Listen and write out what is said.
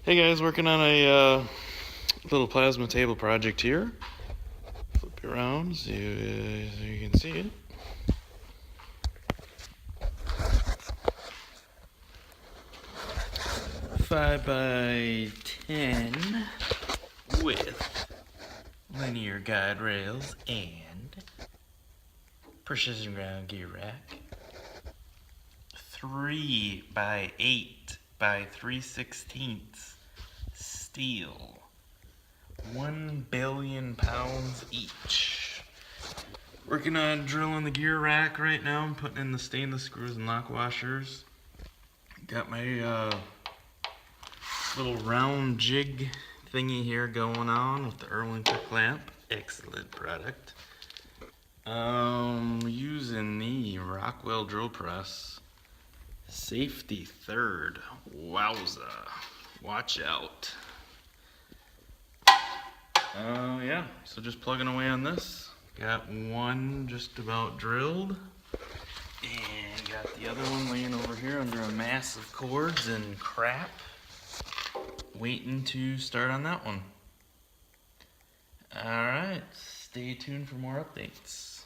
Hey guys, working on a little plasma table project here. Flip it around so you can see it. Five by 10 with linear guide rails and precision ground gear rack. 3 by 8 by 3/16 steel. 1 billion pounds each. Working on drilling the gear rack right now. I'm putting in the stainless screws and lock washers. Got my little round jig thingy here going on with the Erwinter clamp. Excellent product. Using the Rockwell drill press. Safety third. Wowza. Watch out. Yeah, so just plugging away on this. Got one just about drilled. And got the other one laying over here under a mass of cords and crap. Waiting to start on that one. Alright, stay tuned for more updates.